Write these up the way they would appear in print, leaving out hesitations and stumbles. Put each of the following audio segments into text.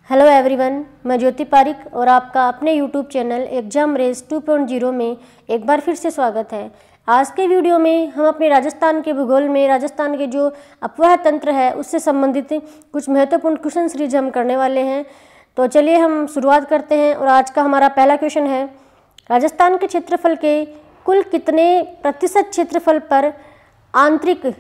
Hello everyone, मैं ज्योति पारिक और आपका अपने यूट्यूब चैनल एग्जाम रेस 2.0 में एक बार फिर से स्वागत है। आज के वीडियो में हम अपने राजस्थान के भूगोल में राजस्थान के जो अपवाह तंत्र है उससे संबंधित कुछ महत्वपूर्ण क्वेश्चन सीरीज हम करने वाले हैं। तो चलिए हम शुरुआत करते हैं और आज का हमारा पहला क्वेश्चन है, राजस्थान के क्षेत्रफल के कुल कितने प्रतिशत क्षेत्रफल पर आंतरिक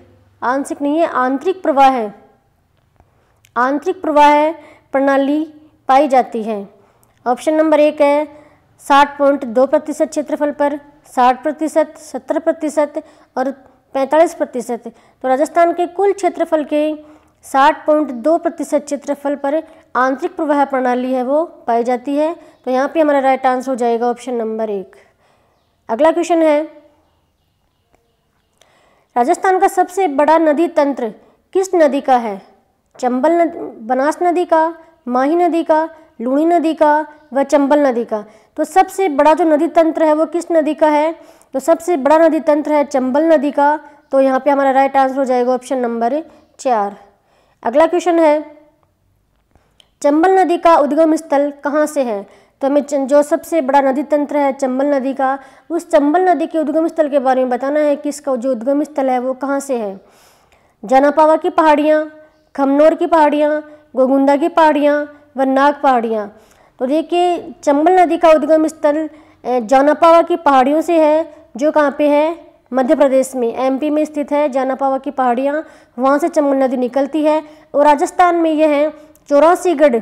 प्रवाह प्रणाली पाई जाती है। ऑप्शन नंबर 1 है 60.2% क्षेत्रफल पर, 60%, 70% और 45%। तो राजस्थान के कुल क्षेत्रफल के 60.2% क्षेत्रफल पर आंतरिक प्रवाह प्रणाली है वो पाई जाती है। तो यहाँ पे हमारा राइट आंसर हो जाएगा ऑप्शन नंबर 1। अगला क्वेश्चन है, राजस्थान का सबसे बड़ा नदी तंत्र किस नदी का है? चंबल नदी, बनास नदी का, माही नदी का, लूणी नदी का व चंबल नदी का। तो सबसे बड़ा जो नदी तंत्र है वो किस नदी का है? तो सबसे बड़ा नदी तंत्र है चंबल नदी का। तो यहाँ पे हमारा राइट आंसर हो जाएगा ऑप्शन नंबर 4। अगला क्वेश्चन है, चंबल नदी का उद्गम स्थल कहाँ से है? तो हमें जो सबसे बड़ा नदी तंत्र है चंबल नदी का, उस चंबल नदी के उद्गम स्थल के बारे में बताना है कि इसका जो उद्गम स्थल है वो कहाँ से है। जनापावा की पहाड़ियाँ, खमनोर की पहाड़ियाँ, गोगुंदा की पहाड़ियाँ व नाग पहाड़ियाँ। तो देखिए चंबल नदी का उद्गम स्थल जनापावा की पहाड़ियों से है, जो कहाँ पे है? मध्य प्रदेश में, एमपी में स्थित है जनापावा की पहाड़ियाँ, वहाँ से चंबल नदी निकलती है। और राजस्थान में यह है चौरासीगढ़,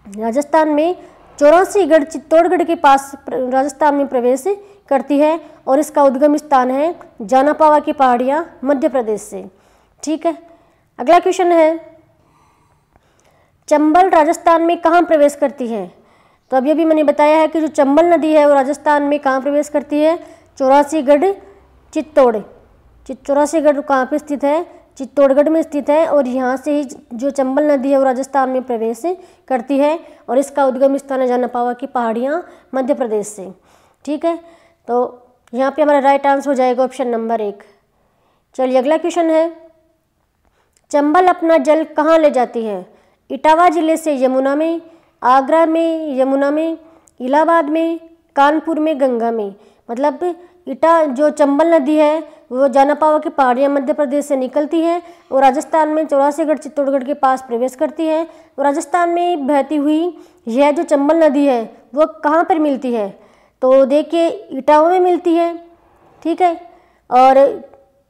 राजस्थान में चौरासीगढ़ चित्तौड़गढ़ के पास राजस्थान में प्रवेश करती है और इसका उद्गम स्थान है जनापावा की पहाड़ियाँ मध्य प्रदेश से। ठीक है। अगला क्वेश्चन है, चंबल राजस्थान में कहाँ प्रवेश करती है? तो अभी अभी मैंने बताया है कि जो चंबल नदी है वो राजस्थान में कहाँ प्रवेश करती है? चौरासीगढ़ चौरासीगढ़ कहाँ पे स्थित है? चित्तौड़गढ़ में स्थित है। और यहाँ से ही जो चंबल नदी है वो राजस्थान में प्रवेश करती है और इसका उद्गम स्थान है जनापावा की पहाड़ियाँ मध्य प्रदेश से। ठीक है। तो यहाँ पे हमारा राइट आंसर हो जाएगा ऑप्शन नंबर 1। चलिए अगला क्वेश्चन है, चंबल अपना जल कहाँ ले जाती है? इटावा जिले से यमुना में, आगरा में यमुना में, इलाहाबाद में, कानपुर में, गंगा में। मतलब जो चंबल नदी है वो जनापावा की पहाड़ियाँ मध्य प्रदेश से निकलती है और राजस्थान में चौरासीगढ़ चित्तौड़गढ़ के पास प्रवेश करती है। और राजस्थान में बहती हुई यह जो चंबल नदी है वो कहाँ पर मिलती है? तो देखिए इटावा में मिलती है। ठीक है। और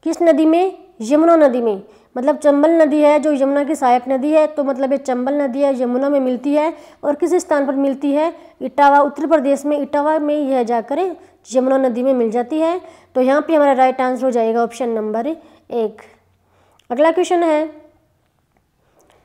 किस नदी में? यमुना नदी में। मतलब चंबल नदी है जो यमुना की सहायक नदी है, तो मतलब ये चंबल नदी है यमुना में मिलती है। और किस स्थान पर मिलती है? इटावा, उत्तर प्रदेश में इटावा में यह जाकर यमुना नदी में मिल जाती है। तो यहाँ पे हमारा राइट आंसर हो जाएगा ऑप्शन नंबर 1। अगला क्वेश्चन है,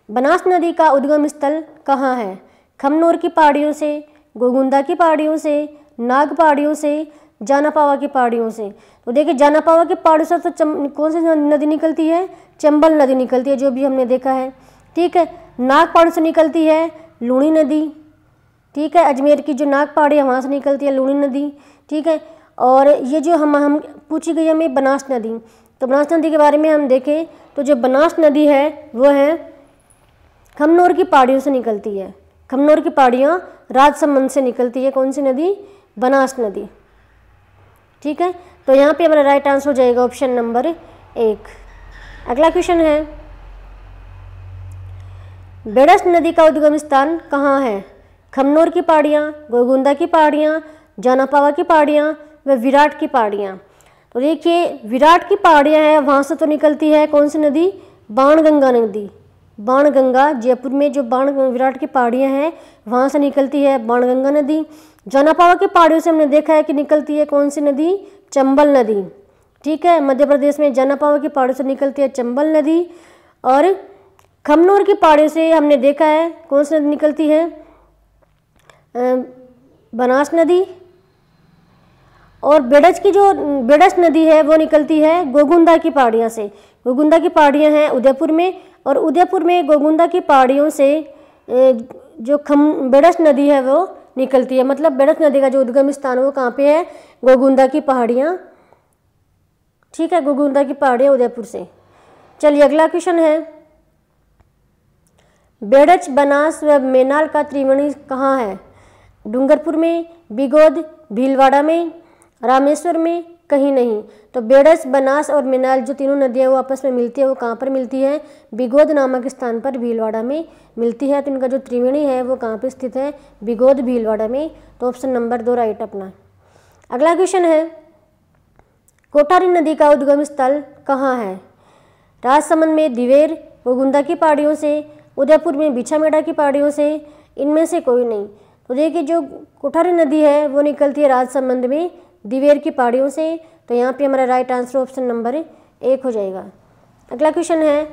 बनास नदी का उद्गम स्थल कहाँ है? खमनोर की पहाड़ियों से, गोगुंदा की पहाड़ियों से, नाग पहाड़ियों से, जनापावा की पहाड़ियों से। तो देखिए जनापावा की पहाड़ियों से तो कौन सी नदी निकलती है? चंबल नदी निकलती है, जो भी हमने देखा है। ठीक है। नाग पहाड़ी से निकलती है लूणी नदी। ठीक है। अजमेर की जो नाग पहाड़ी है वहाँ से निकलती है लूणी नदी। ठीक है। और ये जो हम पूछी गई हमें बनास नदी, तो बनास नदी के बारे में हम देखें तो जो बनास नदी है वो है खमनोर की पहाड़ियों से निकलती है। खमनोर की पहाड़ियाँ राजसमंद से निकलती है। कौन सी नदी? बनास नदी। ठीक है। तो यहाँ पे हमारा राइट आंसर हो जाएगा ऑप्शन नंबर 1। अगला क्वेश्चन है, बेड़स नदी का उद्गम स्थान कहाँ है? खमनोर की पहाड़ियाँ, गोगुंदा की पहाड़ियाँ, जनापावा की पहाड़ियाँ व विराट की पहाड़ियाँ। तो देखिए विराट की पहाड़ियाँ हैं, वहाँ से तो निकलती है कौन सी नदी? बाणगंगा नदी। बाणगंगा, जयपुर में जो विराट की पहाड़ियाँ हैं वहाँ से निकलती है बाणगंगा नदी। जनापावा की पहाड़ियों से हमने देखा है कि निकलती है कौन सी नदी? चंबल नदी। ठीक है। मध्य प्रदेश में जनापावा की पहाड़ियों से निकलती है चंबल नदी। और खमनोर की पहाड़ियों से हमने देखा है कौन सी नदी निकलती है? बनास नदी। और बेड़स नदी है वो निकलती है गोगुंदा की पहाड़ियाँ से। गोगुंदा की पहाड़ियाँ हैं उदयपुर में, और उदयपुर में गोगुंदा की पहाड़ियों से जो बेड़स नदी है वो निकलती है। मतलब बेड़स नदी का जो उद्गम स्थान है वो कहाँ पे है? गोगुंदा की पहाड़ियाँ। ठीक है। गोगुंदा की पहाड़ियाँ उदयपुर से। चलिए अगला क्वेश्चन है, बेड़च, बनास व मेनाल का त्रिवेणी कहाँ है? डूंगरपुर में, बिगोद, भीलवाड़ा में, रामेश्वर में, कहीं नहीं। तो बेड़च, बनास और मेनाल जो तीनों नदियाँ वो आपस में मिलती है, वो कहाँ पर मिलती है? बिगोद नामक स्थान पर भीलवाड़ा में मिलती है। तो इनका जो त्रिवेणी है वो कहाँ पर स्थित है? बिगोद, भीलवाड़ा में। तो ऑप्शन नंबर 2 राइट अपना। अगला क्वेश्चन है, कोठारी नदी का उद्गम स्थल कहाँ है? राजसमंद में दिवेर व गुंदा की पहाड़ियों से, उदयपुर में बिछामेड़ा की पहाड़ियों से, इनमें से कोई नहीं। तो देखिए जो कोठारी नदी है वो निकलती है राजसमंद में दिवेर की पहाड़ियों से। तो यहाँ पे हमारा राइट आंसर ऑप्शन नंबर 1 हो जाएगा। अगला क्वेश्चन है,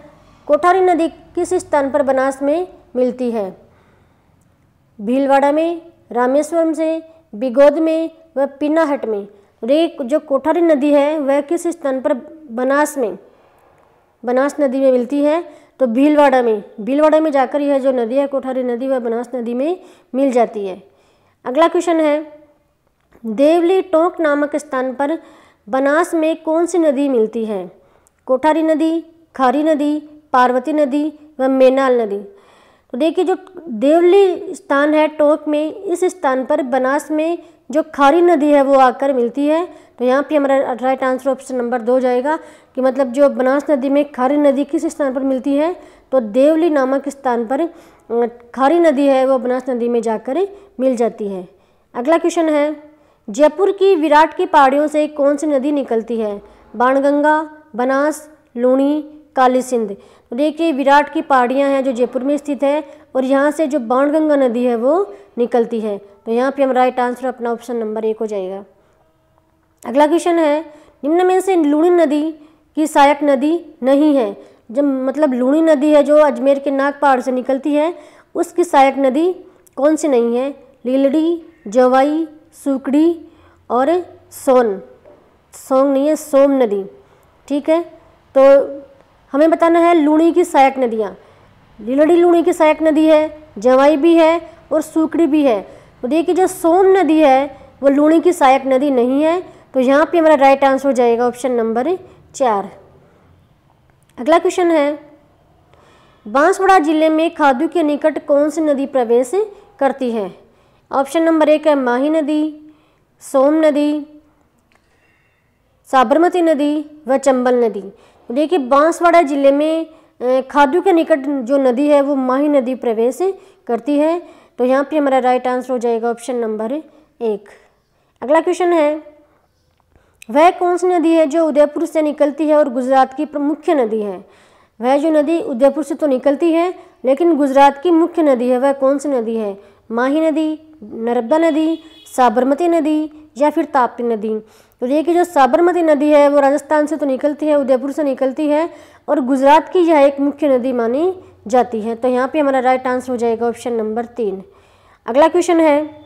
कोठारी नदी किस स्थान पर बनास में मिलती है? भीलवाड़ा में, रामेश्वरम से, बिगोद में व पिनाहट में। देखिए जो कोठारी नदी है वह किस स्थान पर बनास नदी में मिलती है? तो भीलवाड़ा में जाकर यह जो नदी है कोठारी नदी वह बनास नदी में मिल जाती है। अगला क्वेश्चन है, देवली टोंक नामक स्थान पर बनास में कौन सी नदी मिलती है? कोठारी नदी, खारी नदी, पार्वती नदी व मेनाल नदी। तो देखिए जो देवली स्थान है टोंक में, इस स्थान पर बनास में जो खारी नदी है वो आकर मिलती है। तो यहाँ पे हमारा राइट आंसर ऑप्शन नंबर 2 जाएगा कि मतलब जो बनास नदी में खारी नदी किस स्थान पर मिलती है? तो देवली नामक स्थान पर खारी नदी है वो बनास नदी में जाकर मिल जाती है। अगला क्वेश्चन है, जयपुर की विराट की पहाड़ियों से कौन सी नदी निकलती है? बाणगंगा, बनास, लूणी, काली सिंध। तो देखिए विराट की पहाड़ियाँ हैं जो जयपुर में स्थित है और यहाँ से जो बाणगंगा नदी है वो निकलती है। तो यहाँ पे हम राइट आंसर अपना ऑप्शन नंबर 1 हो जाएगा। अगला क्वेश्चन है, निम्न में से लूणी नदी की सहायक नदी नहीं है। जब मतलब लूणी नदी है जो अजमेर के नाग पहाड़ से निकलती है, उसकी सहायक नदी कौन सी नहीं है? लीलड़ी, जवाई, सुकड़ी और सोंग नहीं है, सोम नदी। ठीक है, तो हमें बताना है लूणी की सहायक नदियाँ। लीलड़ी लूणी की सहायक नदी है, जवाई भी है और सुकड़ी भी है। तो देखिए जो सोम नदी है वो लूणी की सहायक नदी नहीं है। तो यहाँ पे हमारा राइट आंसर हो जाएगा ऑप्शन नंबर 4। अगला क्वेश्चन है, बांसवाड़ा जिले में खादू के निकट कौन सी नदी प्रवेश करती है? ऑप्शन नंबर 1 है माही नदी, सोम नदी, साबरमती नदी व चंबल नदी। तो देखिए बांसवाड़ा जिले में खादू के निकट जो नदी है वो माही नदी प्रवेश करती है। तो यहाँ पे हमारा राइट आंसर हो जाएगा ऑप्शन नंबर 1। अगला क्वेश्चन है, वह कौन सी नदी है जो उदयपुर से निकलती है और गुजरात की मुख्य नदी है? वह जो नदी उदयपुर से तो निकलती है लेकिन गुजरात की मुख्य नदी है, वह कौन सी नदी है? माही नदी, नर्मदा नदी, साबरमती नदी या फिर ताप्ती नदी। तो देखिए जो साबरमती नदी है वो राजस्थान से तो निकलती है, उदयपुर से निकलती है और गुजरात की यह एक मुख्य नदी मानी जाती है। तो यहाँ पे हमारा राइट आंसर हो जाएगा ऑप्शन नंबर 3। अगला क्वेश्चन है,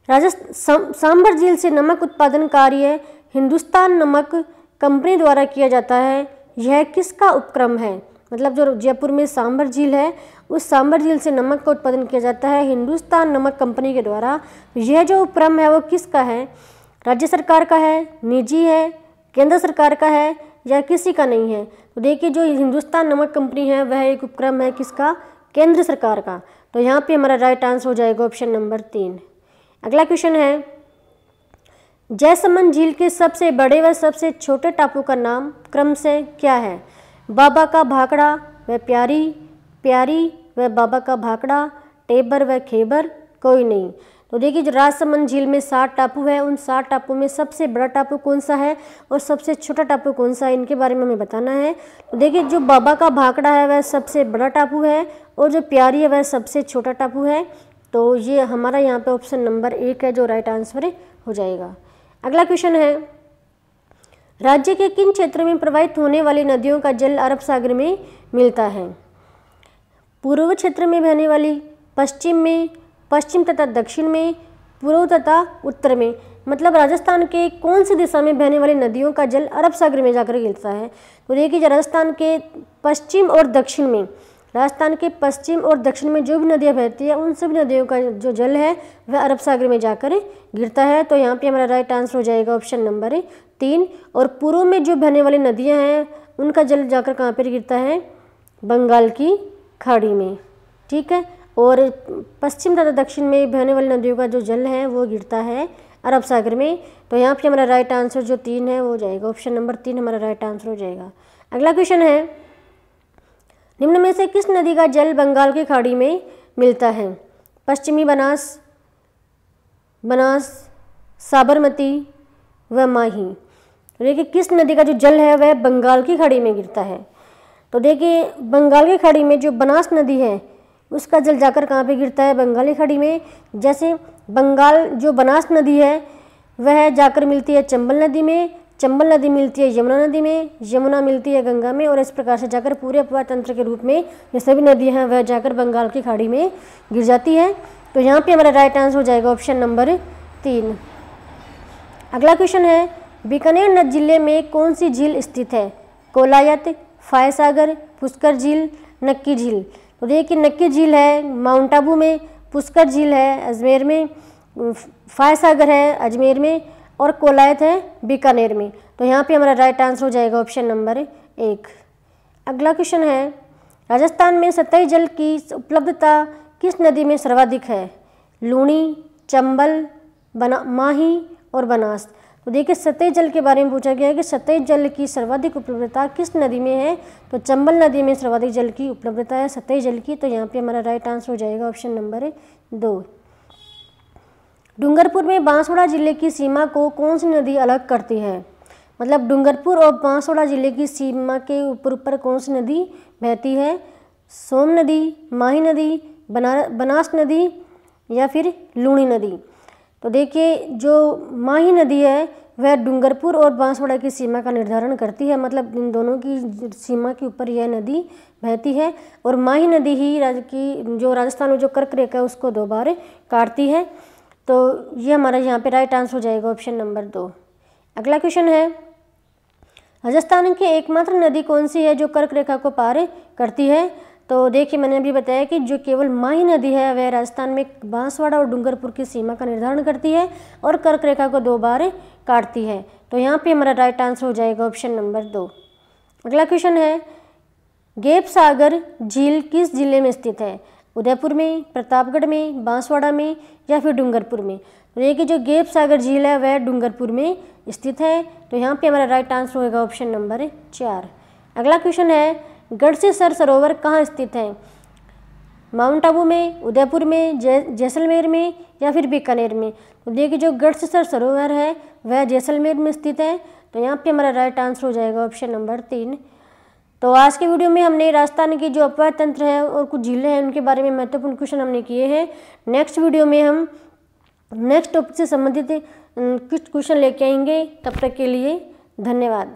सांभर झील से नमक उत्पादन कार्य हिंदुस्तान नमक कंपनी द्वारा किया जाता है, यह किसका उपक्रम है? मतलब जो जयपुर में सांभर झील है उस सांभर झील से नमक का उत्पादन किया जाता है हिंदुस्तान नमक कंपनी के द्वारा। यह जो उपक्रम है वो किसका है? राज्य सरकार का है, निजी है, केंद्र सरकार का है या किसी का नहीं है? तो देखिए जो हिंदुस्तान नमक कंपनी है वह एक उपक्रम है किसका? केंद्र सरकार का। तो यहाँ पे हमारा राइट आंसर हो जाएगा ऑप्शन नंबर 3। अगला क्वेश्चन है, जयसमंद झील के सबसे बड़े व सबसे छोटे टापू का नाम क्रम से क्या है? बाबा का भाकड़ा व प्यारी व बाबा का भाकड़ा, टेबर व खेबर, कोई नहीं। तो देखिए जो राजसमंद झील में 7 टापू है, उन 7 टापू में सबसे बड़ा टापू कौन सा है और सबसे छोटा टापू कौन सा है, इनके बारे में हमें बताना है। तो देखिए जो बाबा का भाकड़ा है वह सबसे बड़ा टापू है और जो प्यारी है वह सबसे छोटा टापू है। तो ये हमारा यहाँ पे ऑप्शन नंबर 1 है जो राइट आंसर हो जाएगा। अगला क्वेश्चन है, राज्य के किन क्षेत्रों में प्रवाहित होने वाली नदियों का जल अरब सागर में मिलता है? पूर्व क्षेत्र में बहने वाली, पश्चिम तथा दक्षिण में, पूर्व तथा उत्तर में। मतलब राजस्थान के कौन सी दिशा में बहने वाली नदियों का जल अरब सागर में जाकर गिरता है? तो देखिए राजस्थान के पश्चिम और दक्षिण में, राजस्थान के पश्चिम और दक्षिण में जो भी नदियाँ बहती है उन सभी नदियों का जो जल है वह अरब सागर में जाकर गिरता है। तो यहाँ पे हमारा राइट आंसर हो जाएगा ऑप्शन नंबर 3। और पूर्व में जो बहने वाली नदियाँ हैं उनका जल जाकर कहाँ पर गिरता है? बंगाल की खाड़ी में, ठीक है। और पश्चिम तथा दक्षिण में बहने वाली नदियों का जो जल है वो गिरता है अरब सागर में। तो यहाँ पे हमारा राइट आंसर जो 3 है वो हो जाएगा, ऑप्शन नंबर 3 हमारा राइट आंसर हो जाएगा। अगला क्वेश्चन है, निम्न में से किस नदी का जल बंगाल की खाड़ी में मिलता है? पश्चिमी बनास, साबरमती व माही। तो देखिए किस नदी का जो जल है वह बंगाल की खाड़ी में गिरता है। तो देखिए बंगाल की खाड़ी में जो बनास नदी है उसका जल जाकर कहाँ पे गिरता है? बंगाली खाड़ी में। जैसे बंगाल जो बनास नदी है वह जाकर मिलती है चंबल नदी में, चंबल नदी मिलती है यमुना नदी में, यमुना मिलती है गंगा में, और इस प्रकार से जाकर पूरे अपवाह तंत्र के रूप में ये सभी नदियाँ हैं वह जाकर बंगाल की खाड़ी में गिर जाती है। तो यहाँ पे हमारा राइट आंसर हो जाएगा ऑप्शन नंबर 3। अगला क्वेश्चन है, बीकानेर जिले में कौन सी झील स्थित है? कोलायत, फाय सागर, पुष्कर झील, नक्की झील। तो देखिए नक्की झील है माउंट आबू में, पुष्कर झील है अजमेर में, फाय सागर है अजमेर में, और कोलायत है बीकानेर में। तो यहाँ पे हमारा राइट आंसर हो जाएगा ऑप्शन नंबर 1। अगला क्वेश्चन है, राजस्थान में सतही जल की उपलब्धता किस नदी में सर्वाधिक है? लूणी, चंबल, माही और बनास। तो देखिए सतही जल के बारे में पूछा गया है कि सतही जल की सर्वाधिक उपलब्धता किस नदी में है? तो चंबल नदी में सर्वाधिक जल की उपलब्धता है सतही जल की। तो यहाँ पे हमारा राइट आंसर हो जाएगा ऑप्शन नंबर 2। डूंगरपुर में बांसवाड़ा जिले की सीमा को कौन सी नदी अलग करती है? मतलब डूंगरपुर और बांसवाड़ा जिले की सीमा के ऊपर कौन सी नदी बहती है? सोम नदी, माही नदी, बनास नदी या फिर लूणी नदी। तो देखिए जो माही नदी है वह डूंगरपुर और बांसवाड़ा की सीमा का निर्धारण करती है, मतलब इन दोनों की सीमा के ऊपर यह नदी बहती है। और माही नदी ही जो राजस्थान में जो कर्क रेखा है उसको 2 बार काटती है। तो ये हमारा यहाँ पे राइट आंसर हो जाएगा ऑप्शन नंबर 2। अगला क्वेश्चन है, राजस्थान की एकमात्र नदी कौन सी है जो कर्क रेखा को पार करती है? तो देखिए मैंने अभी बताया कि जो केवल माही नदी है वह राजस्थान में बांसवाड़ा और डूंगरपुर की सीमा का निर्धारण करती है और कर्क रेखा को 2 बार काटती है। तो यहाँ पे हमारा राइट आंसर हो जाएगा ऑप्शन नंबर 2। अगला क्वेश्चन है, गेप सागर झील किस जिले में स्थित है? उदयपुर में, प्रतापगढ़ में, बांसवाड़ा में या फिर डूंगरपुर में। तो देखिए जो गेप सागर झील है वह डूंगरपुर में स्थित है। तो यहाँ पे हमारा राइट आंसर होगा ऑप्शन नंबर 4। अगला क्वेश्चन है, गढ़सीसर सरोवर कहाँ स्थित है? माउंट आबू में, उदयपुर में, जैसलमेर में या फिर बीकानेर में। तो देखिए जो गढ़सीसर सरोवर है वह जैसलमेर में स्थित है। तो यहाँ पे हमारा राइट आंसर हो जाएगा ऑप्शन नंबर 3। तो आज के वीडियो में हमने राजस्थान की जो अपवाह तंत्र है और कुछ झीलें हैं उनके बारे में महत्वपूर्ण क्वेश्चन हमने किए हैं। नेक्स्ट वीडियो में हम नेक्स्ट टॉपिक से संबंधित कुछ क्वेश्चन लेके आएंगे। तब तक के लिए धन्यवाद।